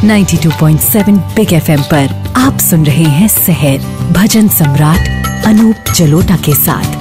92.7 big FM पर आप सुन रहे हैं सहर भजन सम्राट अनूप जलोटा के साथ।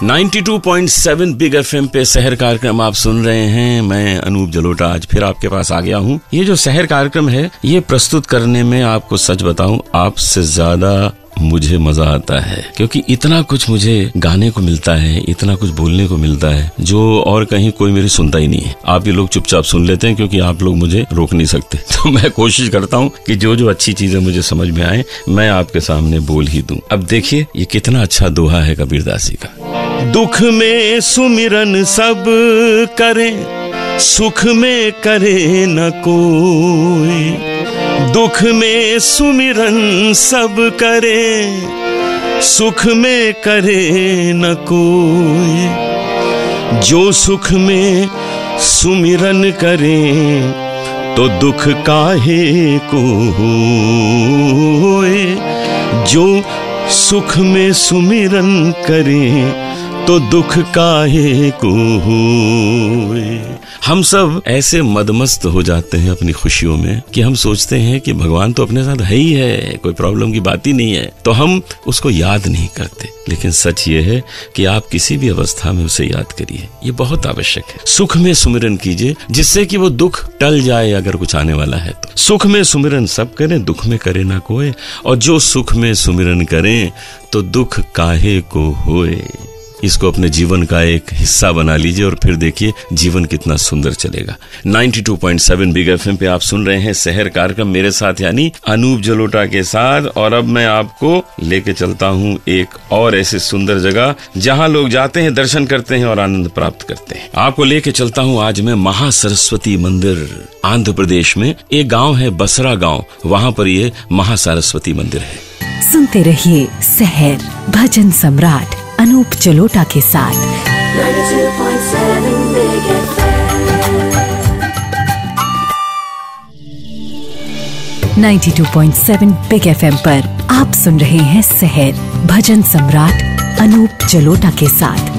92.7 बिग FM पे सहर कार्यक्रम आप सुन रहे हैं। मैं अनूप जलोटा आज फिर आपके पास आ गया हूँ। ये जो सहर कार्यक्रम है ये प्रस्तुत करने में आपको सच बताऊं आपसे ज्यादा मुझे मजा आता है, क्योंकि इतना कुछ मुझे गाने को मिलता है, इतना कुछ बोलने को मिलता है जो और कहीं कोई मेरी सुनता ही नहीं है। आप ये लोग चुपचाप सुन लेते हैं क्योंकि आप लोग मुझे रोक नहीं सकते। तो मैं कोशिश करता हूँ कि जो जो अच्छी चीजें मुझे समझ में आए मैं आपके सामने बोल ही दूं। अब देखिए ये कितना अच्छा दोहा है कबीरदास जी का। दुख में सुमिरन सब करें, सुख में करे न कोई। दुख में सुमिरन सब करे, सुख में करे न कोई। जो सुख में सुमिरन करे तो दुख काहे को होए। जो सुख में सुमिरन करे तो दुख काहे को होए। हम सब ऐसे मदमस्त हो जाते हैं अपनी खुशियों में कि हम सोचते हैं कि भगवान तो अपने साथ है ही है, कोई प्रॉब्लम की बात ही नहीं है, तो हम उसको याद नहीं करते। लेकिन सच ये है कि आप किसी भी अवस्था में उसे याद करिए, ये बहुत आवश्यक है। सुख में सुमिरन कीजिए जिससे कि वो दुख टल जाए अगर कुछ आने वाला है तो। सुख में सुमिरन सब करें, दुख में करे ना कोई। और जो सुख में सुमिरन करें तो दुख काहे को होए। इसको अपने जीवन का एक हिस्सा बना लीजिए और फिर देखिए जीवन कितना सुंदर चलेगा। 92.7 बिग FM पे आप सुन रहे हैं सहर कार्यक्रम मेरे साथ यानी अनूप जलोटा के साथ। और अब मैं आपको लेके चलता हूँ एक और ऐसी सुंदर जगह जहाँ लोग जाते हैं, दर्शन करते हैं और आनंद प्राप्त करते हैं। आपको लेके चलता हूँ आज मैं महासरस्वती मंदिर, आंध्र प्रदेश में एक गाँव है बसरा गाँव, वहाँ पर ये महासरस्वती मंदिर है। सुनते रहिए सहर भजन सम्राट अनूप जलोटा के साथ। 92.7 बिग FM पर आप सुन रहे हैं सहर भजन सम्राट अनूप जलोटा के साथ।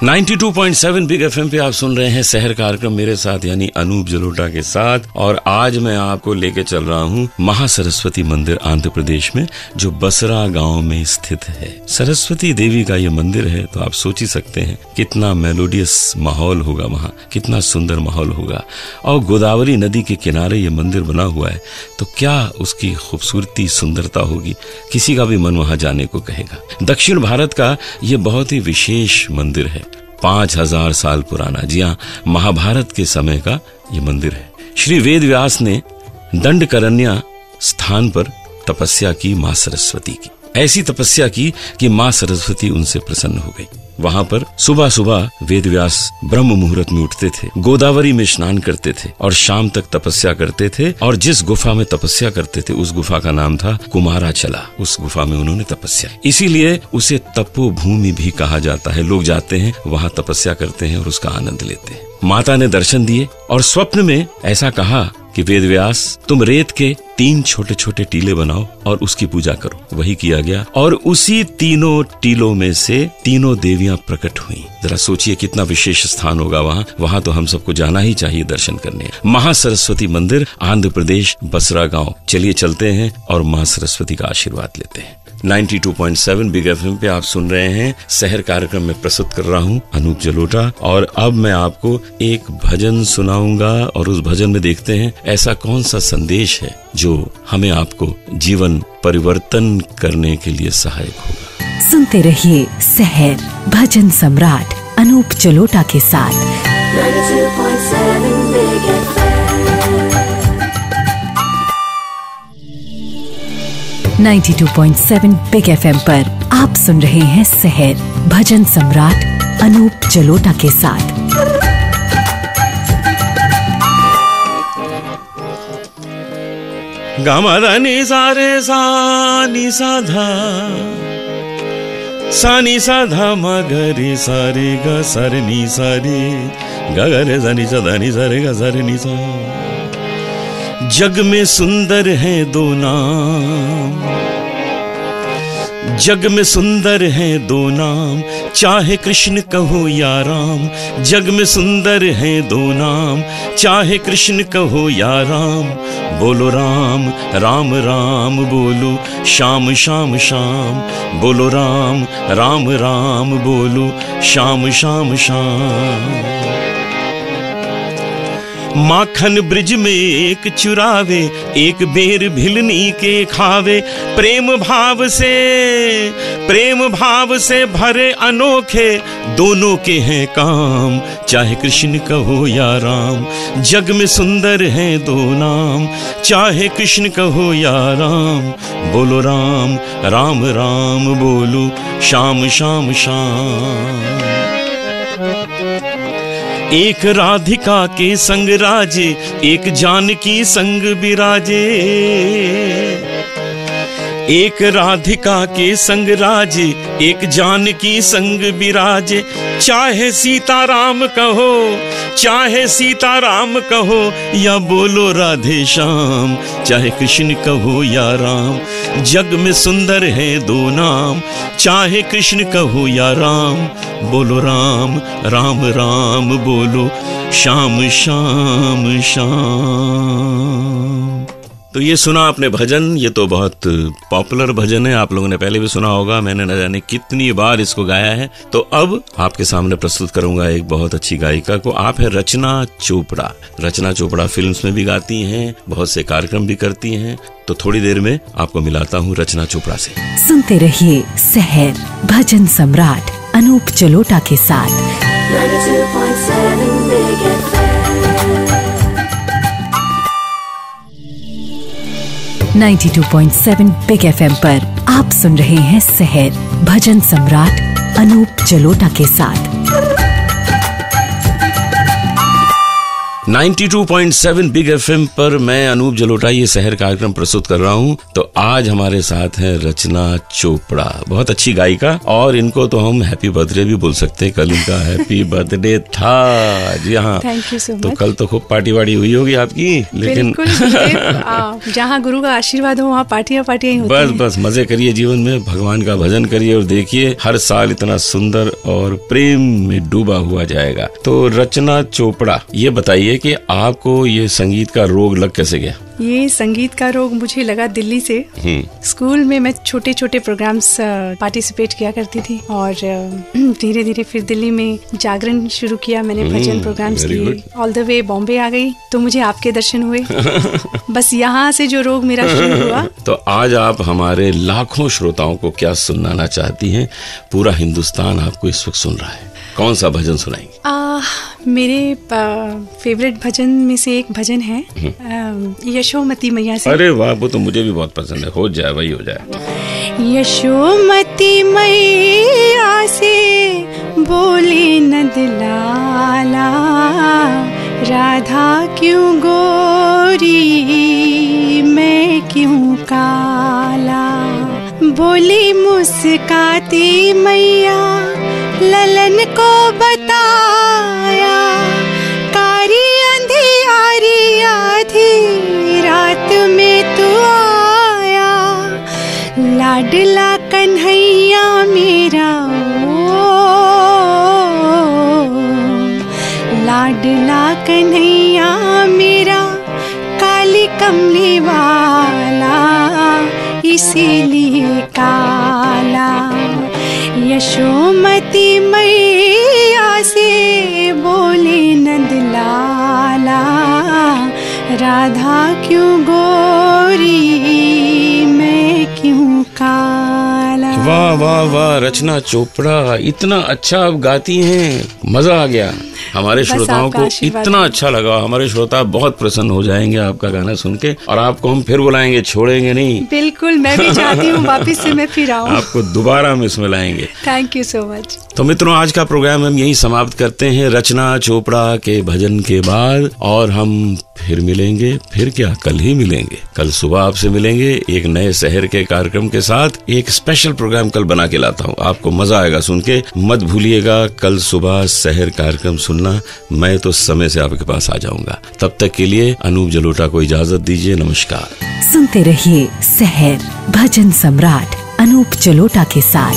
92.7 बिग FM पे आप सुन रहे हैं सहर कार्यक्रम मेरे साथ यानी अनूप जलोटा के साथ। और आज मैं आपको लेके चल रहा हूँ महासरस्वती मंदिर आंध्र प्रदेश में जो बसरा गांव में स्थित है। सरस्वती देवी का ये मंदिर है तो आप सोच ही सकते हैं कितना मेलोडियस माहौल होगा वहाँ, कितना सुंदर माहौल होगा। और गोदावरी नदी के किनारे ये मंदिर बना हुआ है तो क्या उसकी खूबसूरती सुंदरता होगी, किसी का भी मन वहाँ जाने को कहेगा। दक्षिण भारत का ये बहुत ही विशेष मंदिर है, 5000 साल पुराना। जी हाँ, महाभारत के समय का ये मंदिर है। श्री वेद व्यास ने दंडकारण्य स्थान पर तपस्या की माँ सरस्वती की। ऐसी तपस्या की कि माँ सरस्वती उनसे प्रसन्न हो गई। वहाँ पर सुबह सुबह वेद व्यास ब्रह्म मुहूर्त में उठते थे, गोदावरी में स्नान करते थे और शाम तक तपस्या करते थे। और जिस गुफा में तपस्या करते थे उस गुफा का नाम था कुमाराचला। उस गुफा में उन्होंने तपस्या, इसीलिए उसे तपोभूमि भी कहा जाता है। लोग जाते हैं वहाँ तपस्या करते हैं और उसका आनंद लेते हैं। माता ने दर्शन दिए और स्वप्न में ऐसा कहा कि वेद व्यास तुम रेत के 3 छोटे छोटे टीले बनाओ और उसकी पूजा करो। वही किया गया और उसी तीनों टीलों में से तीनों देवियां प्रकट हुई। जरा सोचिए कितना विशेष स्थान होगा वहाँ। वहाँ तो हम सबको जाना ही चाहिए दर्शन करने। महासरस्वती मंदिर, आंध्र प्रदेश, बसरा गांव। चलिए चलते हैं और माँ सरस्वती का आशीर्वाद लेते हैं। 92.7 बिग FM पे आप सुन रहे हैं सहर कार्यक्रम में प्रस्तुत कर रहा हूँ अनूप जलोटा। और अब मैं आपको एक भजन सुनाऊंगा और उस भजन में देखते हैं ऐसा कौन सा संदेश है जो हमें आपको जीवन परिवर्तन करने के लिए सहायक होगा। सुनते रहिए सहर भजन सम्राट अनूप जलोटा के साथ। 92.7 बिग FM 92.7 बिग FM पर आप सुन रहे हैं सहर भजन सम्राट अनूप जलोटा के साथ। गामा नी सारे सानी साधा सानी साधा मगरी सारे ग सर नी सारे गगरे जानी सदा नी सारे ग सर नी सा। जग में सुंदर है दो नाम, जग में सुंदर हैं दो नाम, चाहे कृष्ण कहो या राम। जग में सुंदर हैं दो नाम, चाहे कृष्ण कहो या राम। बोलो राम राम राम बोलो, श्याम श्याम श्याम। बोलो राम राम राम बोलो, श्याम श्याम श्याम। माखन ब्रिज में एक चुरावे, एक बेर भिलनी के खावे। प्रेम भाव से भरे अनोखे, दोनों के हैं काम, चाहे कृष्ण कहो या राम। जग में सुंदर हैं दो नाम, चाहे कृष्ण कहो या राम। बोलो राम राम राम बोलो, श्याम श्याम श्याम। एक राधिका के संग राजे, एक जानकी संग विराजे। एक राधिका के संग राजे, एक जानकी संग विराजे। चाहे सीताराम कहो, चाहे सीताराम कहो, या बोलो राधे श्याम। चाहे कृष्ण कहो या राम, जग में सुंदर है दो नाम, चाहे कृष्ण कहो या राम। बोलो राम राम राम बोलो, श्याम श्याम श्याम। तो ये सुना आपने भजन, ये तो बहुत पॉपुलर भजन है, आप लोगों ने पहले भी सुना होगा, मैंने न जाने कितनी बार इसको गाया है। तो अब आपके सामने प्रस्तुत करूंगा एक बहुत अच्छी गायिका को। आप है रचना चोपड़ा। रचना चोपड़ा फिल्म्स में भी गाती हैं, बहुत से कार्यक्रम भी करती हैं। तो थोड़ी देर में आपको मिलाता हूँ रचना चोपड़ा से। सुनते रहिए सहर भजन सम्राट अनूप जलोटा के साथ 92.7 बिग FM पर आप सुन रहे हैं सहर भजन सम्राट अनूप जलोटा के साथ। 92.7 बिग FM पर मैं अनूप जलोटा ये सहर कार्यक्रम प्रस्तुत कर रहा हूँ। तो आज हमारे साथ है रचना चोपड़ा, बहुत अच्छी गायिका, और इनको तो हम हैप्पी बर्थडे भी बोल सकते हैं। कल इनका हैप्पी बर्थडे था। जी हाँ, थैंक यू सो मच। तो कल तो खूब पार्टी वार्टी हुई होगी आपकी, लेकिन जहाँ गुरु का आशीर्वाद हो वहाँ पार्टियाँ ही होती हैं। बस मजे करिए जीवन में, भगवान का भजन करिए और देखिए हर साल इतना सुंदर और प्रेम में डूबा हुआ जाएगा। तो रचना चोपड़ा, ये बताइए कि आपको ये संगीत का रोग लग कैसे गया? ये संगीत का रोग मुझे लगा दिल्ली से। स्कूल में मैं छोटे छोटे प्रोग्राम्स पार्टिसिपेट किया करती थी, और धीरे धीरे फिर दिल्ली में जागरण शुरू किया मैंने, भजन प्रोग्राम्स किए, ऑल द वे बॉम्बे आ गई तो मुझे आपके दर्शन हुए। बस यहाँ से जो रोग मेरा शुरू हुआ। तो आज आप हमारे लाखों श्रोताओं को क्या सुनाना चाहती हैं? पूरा हिंदुस्तान आपको इस वक्त सुन रहा है, कौन सा भजन सुनाएंगे? मेरे फेवरेट भजन में से एक भजन है यशोमती मैया से। अरे वाह, वो तो मुझे भी बहुत पसंद है। हो जाए वही हो जाए। यशोमती मैया से बोले नंद लाला, राधा क्यों गोरी मैं क्यों काला। बोली मुस्काती मैया ललन को बताया, कारी अंधियारी आधी रात में तू आया। लाडला कन्हैया मेरा लाडला कन्हैया मेरा, काली कमली वाला इसीलिए काला। यशोमती मैया से बोले नंद लाला, राधा क्यों गोरी मैं क्यों काला। वाह वाह वाह, रचना चोपड़ा इतना अच्छा आप गाती हैं, मजा आ गया। हमारे श्रोताओं को इतना अच्छा लगा, हमारे श्रोता बहुत प्रसन्न हो जाएंगे आपका गाना सुन के, और आपको हम फिर बुलाएंगे, छोड़ेंगे नहीं। बिल्कुल, मैं भी चाहती हूँ वापिस से मैं फिर आऊँ, आपको दोबारा हम इसमें लाएंगे। Thank you so much. तो मित्रों, आज का प्रोग्राम हम यही समाप्त करते हैं रचना चोपड़ा के भजन के बाद, और हम फिर मिलेंगे। फिर क्या, कल ही मिलेंगे। कल सुबह आपसे मिलेंगे एक नए शहर के कार्यक्रम के साथ। एक स्पेशल प्रोग्राम कल बना के लाता हूँ, आपको मजा आएगा सुन के। मत भूलिएगा कल सुबह शहर कार्यक्रम सुनना, मैं तो समय से आपके पास आ जाऊंगा। तब तक के लिए अनूप जलोटा को इजाजत दीजिए, नमस्कार। सुनते रहिए सहर भजन सम्राट अनूप जलोटा के साथ।